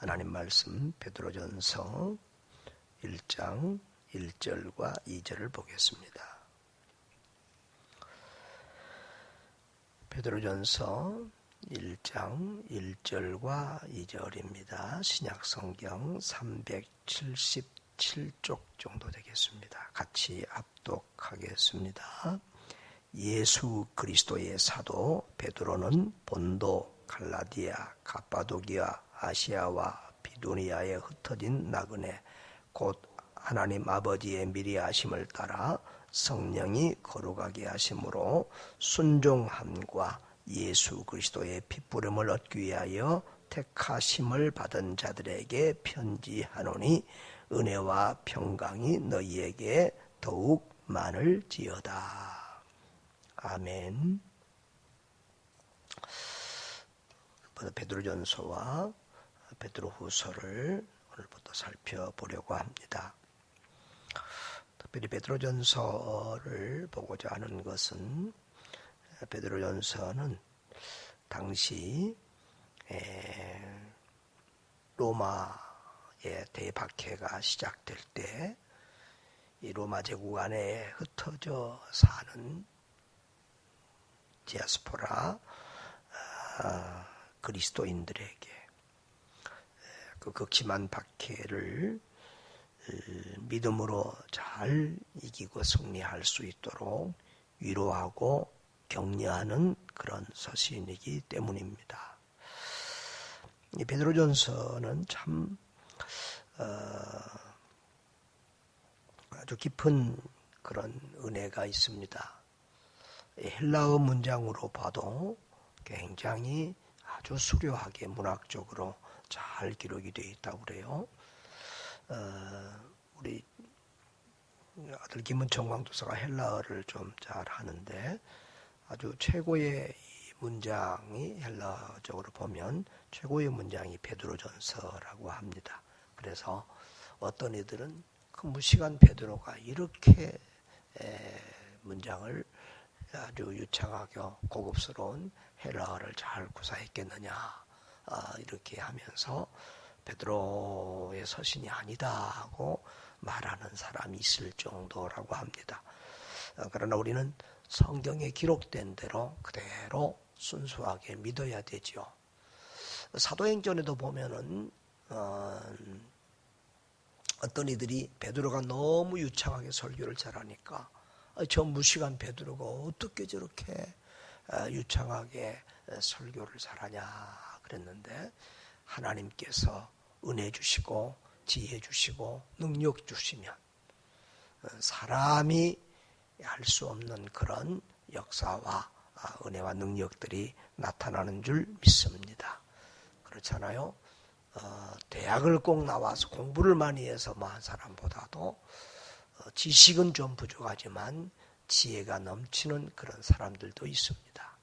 하나님 말씀 베드로전서 1장 1절과 2절을 보겠습니다. 베드로전서 1장 1절과 2절입니다. 신약성경 377쪽 정도 되겠습니다. 같이 합독하겠습니다. 예수 그리스도의 사도 베드로는 본도, 갈라디아, 갑바도기아, 아시아와 비두니아에 흩어진 나그네 곧 하나님 아버지의 미리 하심을 따라 성령이 거룩하게 하심으로 순종함과 예수 그리스도의 핏부름을 얻기 위하여 택하심을 받은 자들에게 편지하노니 은혜와 평강이 너희에게 더욱 많을지어다. 아멘. 베드로전서와 베드로후서를 오늘부터 살펴보려고 합니다. 특별히 베드로전서를 보고자 하는 것은 베드로전서는 당시 로마의 대박해가 시작될 때 이 로마 제국 안에 흩어져 사는 디아스포라 그리스도인들에게 그 극심한 박해를 믿음으로 잘 이기고 승리할 수 있도록 위로하고 격려하는 그런 서신이기 때문입니다. 이 베드로전서는 참 아주 깊은 그런 은혜가 있습니다. 헬라어 문장으로 봐도 굉장히 아주 수려하게 문학적으로 잘 기록이 되어 있다고 그래요. 우리 아들 김은청 강도사가 헬라어를 좀 잘 하는데 아주 최고의 문장이 헬라어적으로 보면 최고의 문장이 베드로전서라고 합니다. 그래서 어떤 이들은 그 무시간 베드로가 이렇게 문장을 아주 유창하게 고급스러운 헬라어를 잘 구사했겠느냐 이렇게 하면서 베드로의 서신이 아니다 하고 말하는 사람이 있을 정도라고 합니다. 그러나 우리는 성경에 기록된 대로 그대로 순수하게 믿어야 되죠. 사도행전에도 보면은 어떤 이들이 베드로가 너무 유창하게 설교를 잘하니까 저 무식한 베드로가 어떻게 저렇게 유창하게 설교를 잘하냐 그랬는데 하나님께서 은혜 주시고 지혜 주시고 능력 주시면 사람이 할 수 없는 그런 역사와 은혜와 능력들이 나타나는 줄 믿습니다. 그렇잖아요. 대학을 꼭 나와서 공부를 많이 해서 한 사람보다도 지식은 좀 부족하지만 지혜가 넘치는 그런 사람들도 있습니다.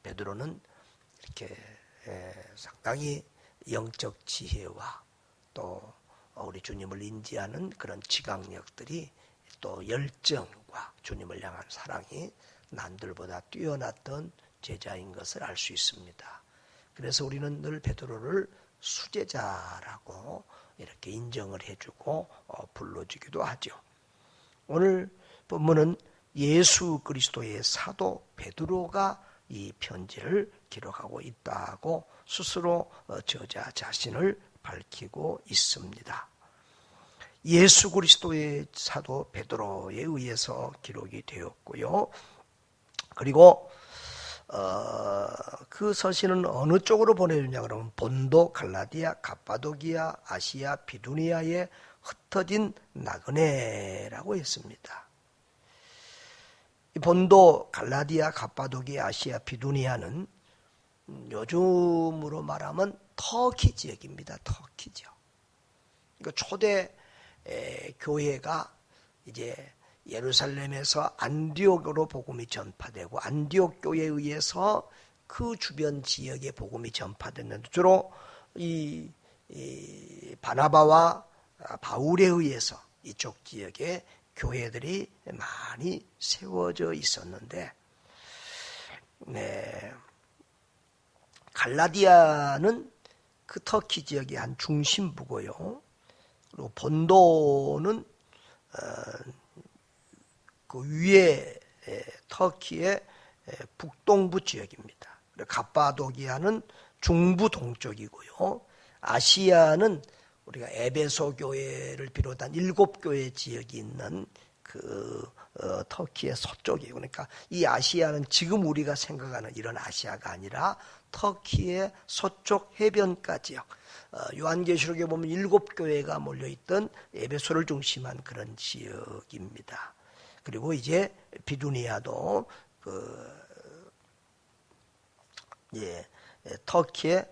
베드로는 이렇게 상당히 영적 지혜와 또 우리 주님을 인지하는 그런 지각력들이 또 열정과 주님을 향한 사랑이 남들보다 뛰어났던 제자인 것을 알 수 있습니다. 그래서 우리는 늘 베드로를 수제자라고 이렇게 인정을 해주고 불러주기도 하죠. 오늘 본문은 예수 그리스도의 사도 베드로가 이 편지를 기록하고 있다고 스스로 저자 자신을 밝히고 있습니다. 예수 그리스도의 사도 베드로에 의해서 기록이 되었고요. 그리고 그 서신은 어느 쪽으로 보내주냐 그러면 본도, 갈라디아, 갑바도기아, 아시아, 비두니아에 흩어진 나그네라고 했습니다. 이 본도, 갈라디아, 갑바도기아, 아시아, 비두니아는 요즘으로 말하면 터키 지역입니다. 터키죠. 그러니까 초대 교회가 이제 예루살렘에서 안디옥으로 복음이 전파되고 안디옥 교회에 의해서 그 주변 지역에 복음이 전파됐는데 주로 이 바나바와 바울에 의해서 이쪽 지역에 교회들이 많이 세워져 있었는데 갈라디아는 그 터키 지역의 한 중심부고요. 그리고 본도는 그 위에 터키의 북동부 지역입니다. 갑바도기아는 중부 동쪽이고요. 아시아는 우리가 에베소 교회를 비롯한 7교회 지역이 있는 그 터키의 서쪽이에요. 그러니까 이 아시아는 지금 우리가 생각하는 이런 아시아가 아니라 터키의 서쪽 해변가 지역, 요한계시록에 보면 7교회가 몰려있던 에베소를 중심한 그런 지역입니다. 그리고 이제 비두니아도 터키의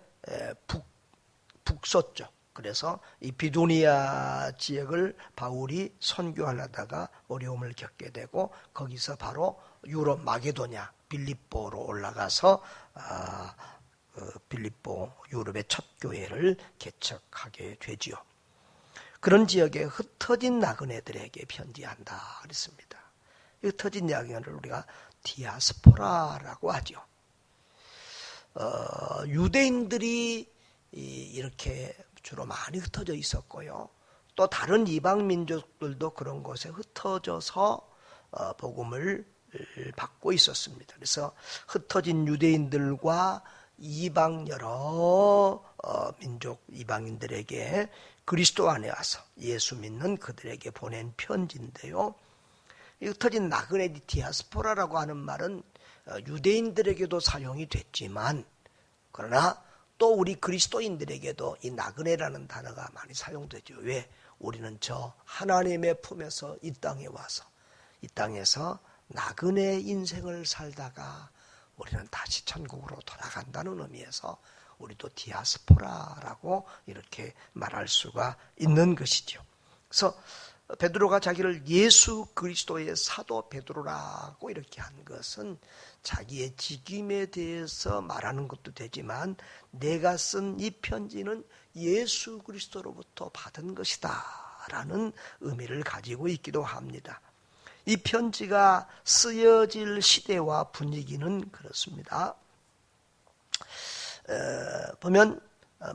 북서쪽, 그래서 이 비두니아 지역을 바울이 선교하려다가 어려움을 겪게 되고 거기서 바로 유럽 마게도냐 빌립보로 올라가서 빌립보 유럽의 첫 교회를 개척하게 되지요. 그런 지역에 흩어진 나그네들에게 편지한다 그랬습니다. 흩어진 나그네를 우리가 디아스포라라고 하죠. 유대인들이 이렇게 주로 많이 흩어져 있었고요. 또 다른 이방 민족들도 그런 곳에 흩어져서 복음을 받고 있었습니다. 그래서 흩어진 유대인들과 이방 여러 민족 이방인들에게 그리스도 안에 와서 예수 믿는 그들에게 보낸 편지인데요. 흩어진 나그네 디아스포라라고 하는 말은 유대인들에게도 사용이 됐지만 그러나 또 우리 그리스도인들에게도 이 나그네라는 단어가 많이 사용되죠. 왜? 우리는 저 하나님의 품에서 이 땅에 와서 이 땅에서 나그네 인생을 살다가 우리는 다시 천국으로 돌아간다는 의미에서 우리도 디아스포라라고 이렇게 말할 수가 있는 것이죠. 그래서 베드로가 자기를 예수 그리스도의 사도 베드로라고 이렇게 한 것은 자기의 직임에 대해서 말하는 것도 되지만 내가 쓴 이 편지는 예수 그리스도로부터 받은 것이다 라는 의미를 가지고 있기도 합니다. 이 편지가 쓰여질 시대와 분위기는 그렇습니다. 보면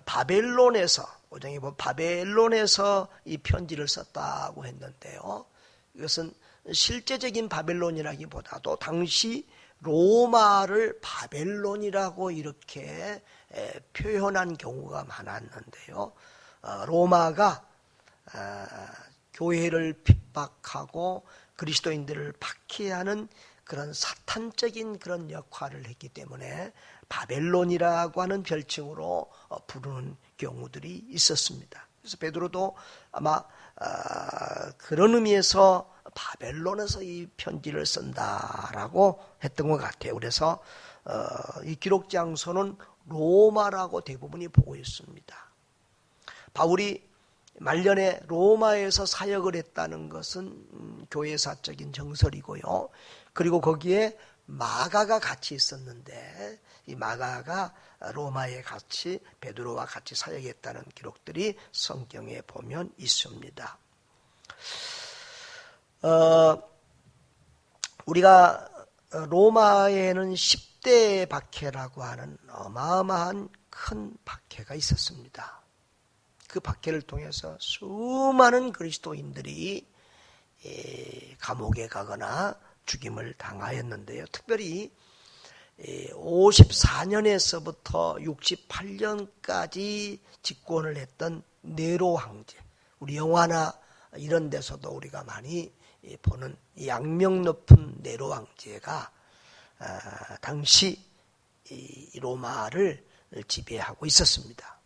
바벨론에서 오정에 보면 바벨론에서 이 편지를 썼다고 했는데요. 이것은 실제적인 바벨론이라기보다도 당시 로마를 바벨론이라고 이렇게 표현한 경우가 많았는데요. 로마가 교회를 핍박하고 그리스도인들을 박해하는 그런 사탄적인 그런 역할을 했기 때문에 바벨론이라고 하는 별칭으로 부르는 경우들이 있었습니다. 그래서 베드로도 아마 그런 의미에서 바벨론에서 이 편지를 쓴다라고 했던 것 같아요. 그래서 이 기록 장소는 로마라고 대부분이 보고 있습니다. 바울이 말년에 로마에서 사역을 했다는 것은 교회사적인 정설이고요. 그리고 거기에 마가가 같이 있었는데 이 마가가 로마에 같이 베드로와 같이 사역했다는 기록들이 성경에 보면 있습니다. 우리가 로마에는 10대 박해라고 하는 어마어마한 큰 박해가 있었습니다. 그 박해를 통해서 수많은 그리스도인들이 감옥에 가거나 죽임을 당하였는데요. 특별히 54년에서부터 68년까지 집권을 했던 네로 황제, 우리 영화나 이런 데서도 우리가 많이 보는 양명 높은 네로 황제가 당시 이 로마를 지배하고 있었습니다.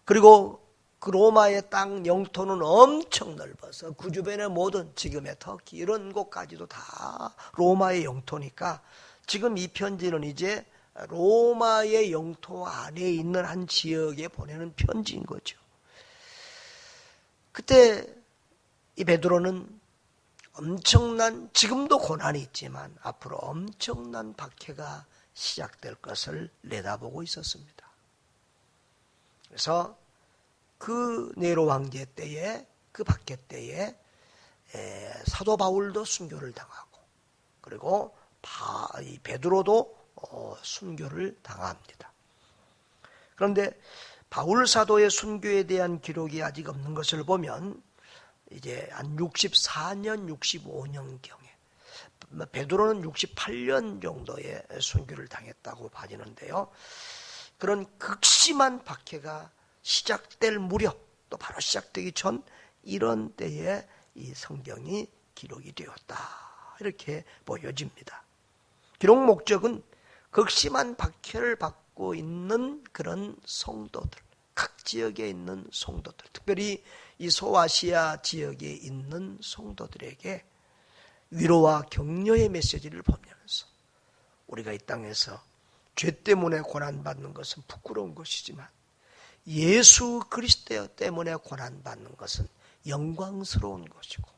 그리고 그 로마의 땅 영토는 엄청 넓어서 그 주변의 모든 지금의 터키 이런 곳까지도 다 로마의 영토니까 지금 이 편지는 이제 로마의 영토 안에 있는 한 지역에 보내는 편지인 거죠. 그때 이 베드로는 엄청난, 지금도 고난이 있지만 앞으로 엄청난 박해가 시작될 것을 내다보고 있었습니다. 그래서 그 네로 황제 때에, 그 박해 때에 사도 바울도 순교를 당하고, 그리고 이 베드로도 순교를 당합니다. 그런데 바울 사도의 순교에 대한 기록이 아직 없는 것을 보면 이제 한 64년, 65년경에 베드로는 68년 정도의 순교를 당했다고 봐지는데요. 그런 극심한 박해가 시작될 무렵, 또 바로 시작되기 전 이런 때에 이 성경이 기록이 되었다, 이렇게 보여집니다. 기록 목적은 극심한 박해를 받고 있는 그런 성도들, 각 지역에 있는 성도들, 특별히 이 소아시아 지역에 있는 성도들에게 위로와 격려의 메시지를 보면서 우리가 이 땅에서 죄 때문에 고난받는 것은 부끄러운 것이지만 예수 그리스도 때문에 고난받는 것은 영광스러운 것이고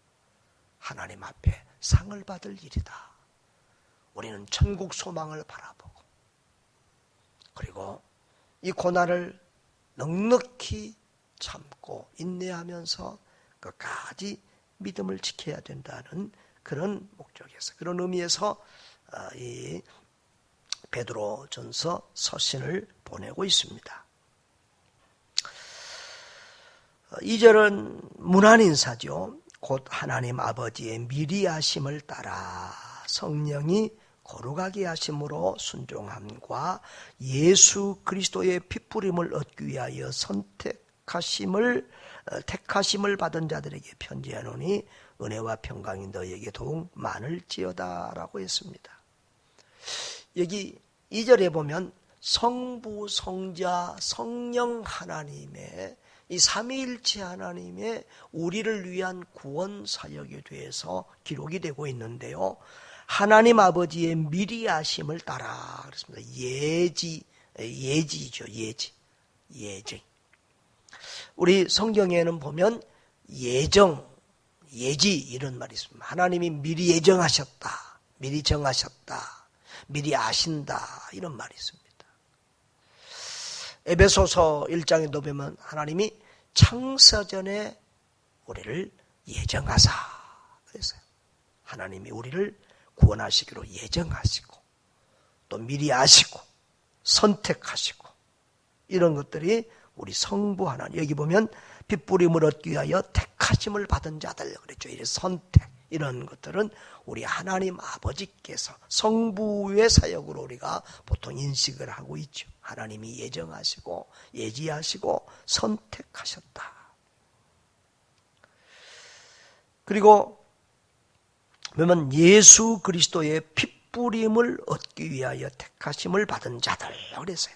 하나님 앞에 상을 받을 일이다. 우리는 천국 소망을 바라보고 그리고 이 고난을 넉넉히 참고 인내하면서 끝까지 믿음을 지켜야 된다는 그런 목적에서, 그런 의미에서 이 베드로전서 서신을 보내고 있습니다. 2절은 문안 인사죠. 곧 하나님 아버지의 미리 하심을 따라 성령이 거룩하게 하심으로 순종함과 예수 그리스도의 피뿌림을 얻기 위하여 택하심을 받은 자들에게 편지하노니 은혜와 평강이 너희에게 더욱 많을지어다라고 했습니다. 여기 2절에 보면 성부, 성자, 성령 하나님의 이 삼위일체 하나님의 우리를 위한 구원 사역에 대해서 기록이 되고 있는데요. 하나님 아버지의 미리 하심을 따라 그렇습니다. 예지죠. 예정. 우리 성경에는 보면 예지 이런 말이 있습니다. 하나님이 미리 예정하셨다, 미리 정하셨다, 미리 아신다, 이런 말이 있습니다. 에베소서 1장에도 보면 하나님이 창세전에 우리를 예정하사 그랬어요. 하나님이 우리를 구원하시기로 예정하시고 또 미리 아시고 선택하시고 이런 것들이 우리 성부 하나님, 여기 보면 핏부림을 얻기 위하여 택하심을 받은 자들 그랬죠. 이 선택, 이런 것들은 우리 하나님 아버지께서 성부의 사역으로 우리가 보통 인식을 하고 있죠. 하나님이 예정하시고 예지하시고 선택하셨다. 그리고 보면 예수 그리스도의 핏부림을 얻기 위하여 택하심을 받은 자들 그랬어요.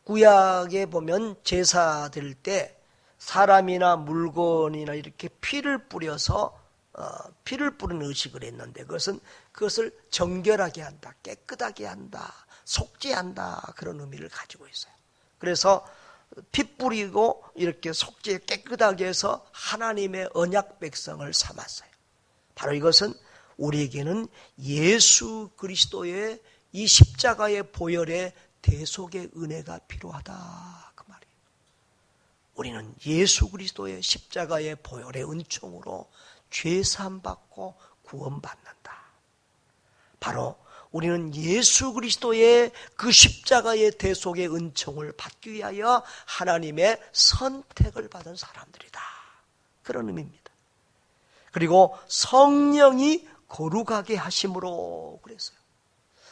구약에 보면 제사 드릴 때 사람이나 물건이나 이렇게 피를 뿌려서 피를 뿌리는 의식을 했는데 그것을 정결하게 한다, 깨끗하게 한다, 속죄한다, 그런 의미를 가지고 있어요. 그래서 피 뿌리고 이렇게 속죄 깨끗하게 해서 하나님의 언약 백성을 삼았어요. 바로 이것은 우리에게는 예수 그리스도의 이 십자가의 보혈의 대속의 은혜가 필요하다, 그 말이에요. 우리는 예수 그리스도의 십자가의 보혈의 은총으로 죄사함 받고 구원받는다. 바로 우리는 예수 그리스도의 그 십자가의 대속의 은총을 받기 위하여 하나님의 선택을 받은 사람들이다, 그런 의미입니다. 그리고 성령이 거룩하게 하심으로 그랬어요.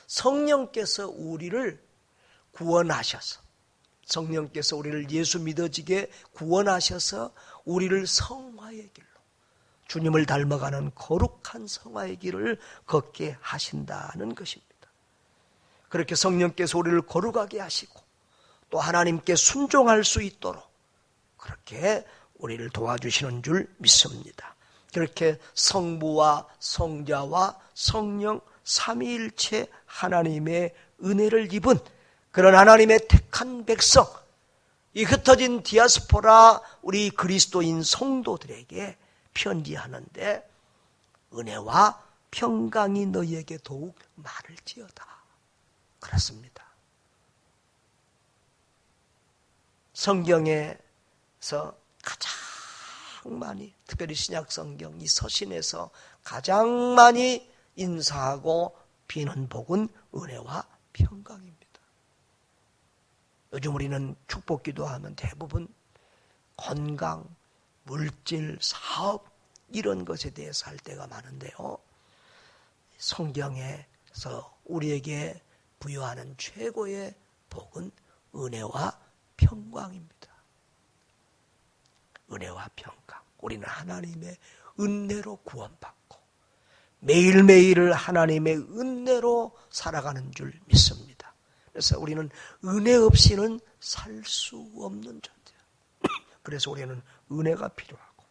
성령께서 우리를 구원하셔서, 성령께서 우리를 예수 믿어지게 구원하셔서 우리를 성화의 길로, 주님을 닮아가는 거룩한 성화의 길을 걷게 하신다는 것입니다. 그렇게 성령께서 우리를 거룩하게 하시고 또 하나님께 순종할 수 있도록 그렇게 우리를 도와주시는 줄 믿습니다. 그렇게 성부와 성자와 성령 삼위일체 하나님의 은혜를 입은 그런 하나님의 택한 백성, 이 흩어진 디아스포라 우리 그리스도인 성도들에게 편지하는데 은혜와 평강이 너희에게 더욱 많을지어다, 그렇습니다. 성경에서 가장 많이, 특별히 신약성경 이 서신에서 가장 많이 인사하고 비는 복은 은혜와 평강입니다. 요즘 우리는 축복기도 하면 대부분 건강, 물질, 사업 이런 것에 대해서 할 때가 많은데요. 성경에서 우리에게 부여하는 최고의 복은 은혜와 평강입니다. 은혜와 평강. 우리는 하나님의 은혜로 구원받고 매일매일을 하나님의 은혜로 살아가는 줄 믿습니다. 그래서 우리는 은혜 없이는 살 수 없는 존재예요. 그래서 우리는 은혜가 필요하고,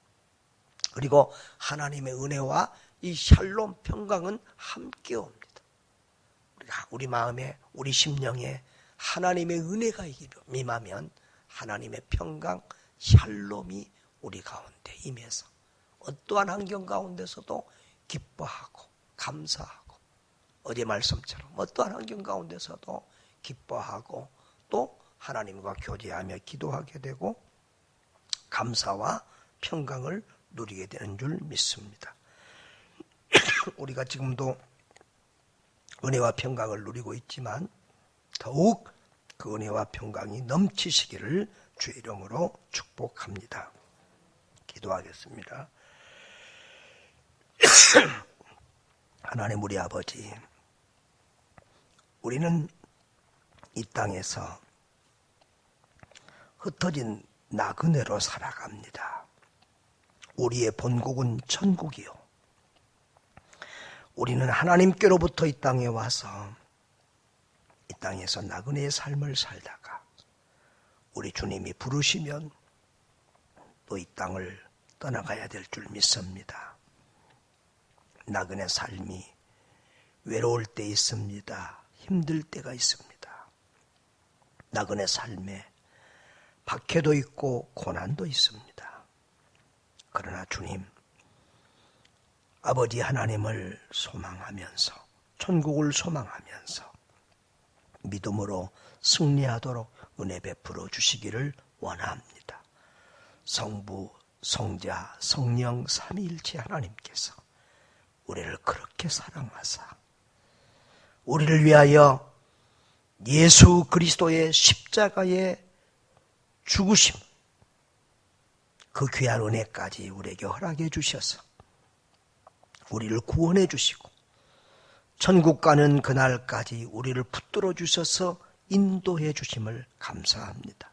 그리고 하나님의 은혜와 이 샬롬 평강은 함께 옵니다. 우리 마음에, 우리 심령에 하나님의 은혜가 임하면 하나님의 평강, 샬롬이 우리 가운데 임해서 어떠한 환경 가운데서도 기뻐하고 감사하고, 어제 말씀처럼 어떠한 환경 가운데서도 기뻐하고 또 하나님과 교제하며 기도하게 되고 감사와 평강을 누리게 되는 줄 믿습니다. 우리가 지금도 은혜와 평강을 누리고 있지만 더욱 그 은혜와 평강이 넘치시기를 주의 이름으로 축복합니다. 기도하겠습니다. 하나님 우리 아버지, 우리는 이 땅에서 흩어진 나그네로 살아갑니다. 우리의 본국은 천국이요. 우리는 하나님께로부터 이 땅에 와서 이 땅에서 나그네의 삶을 살다가 우리 주님이 부르시면 또 이 땅을 떠나가야 될 줄 믿습니다. 나그네 삶이 외로울 때 있습니다. 힘들 때가 있습니다. 나그네 삶에 박해도 있고 고난도 있습니다. 그러나 주님, 아버지 하나님을 소망하면서, 천국을 소망하면서 믿음으로 승리하도록 은혜 베풀어 주시기를 원합니다. 성부, 성자, 성령 삼위일체 하나님께서 우리를 그렇게 사랑하사 우리를 위하여 예수 그리스도의 십자가의 죽으심, 그 귀한 은혜까지 우리에게 허락해 주셔서 우리를 구원해 주시고 천국 가는 그날까지 우리를 붙들어 주셔서 인도해 주심을 감사합니다.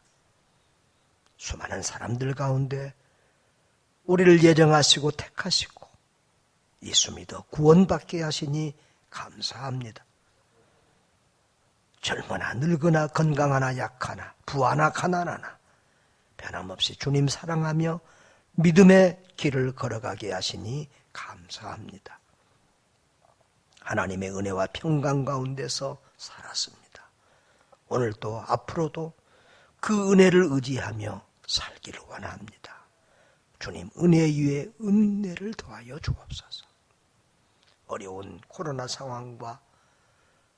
수많은 사람들 가운데 우리를 예정하시고 택하시고 예수 믿어 구원받게 하시니 감사합니다. 젊으나 늙으나 건강하나 약하나 부하나 가난하나 변함없이 주님 사랑하며 믿음의 길을 걸어가게 하시니 감사합니다. 하나님의 은혜와 평강 가운데서 살았습니다. 오늘도 앞으로도 그 은혜를 의지하며 살기를 원합니다. 주님 은혜 위에 은혜를 더하여 주옵소서. 어려운 코로나 상황과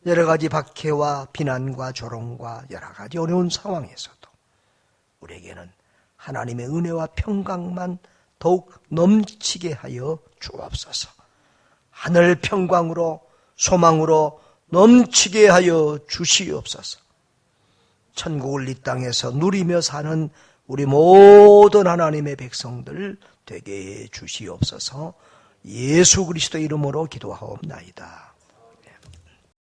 여러 가지 박해와 비난과 조롱과 여러 가지 어려운 상황에서도 우리에게는 하나님의 은혜와 평강만 더욱 넘치게 하여 주옵소서. 하늘 평강으로 소망으로 넘치게 하여 주시옵소서. 천국을 이 땅에서 누리며 사는 우리 모든 하나님의 백성들 되게 해 주시옵소서. 예수 그리스도 이름으로 기도하옵나이다.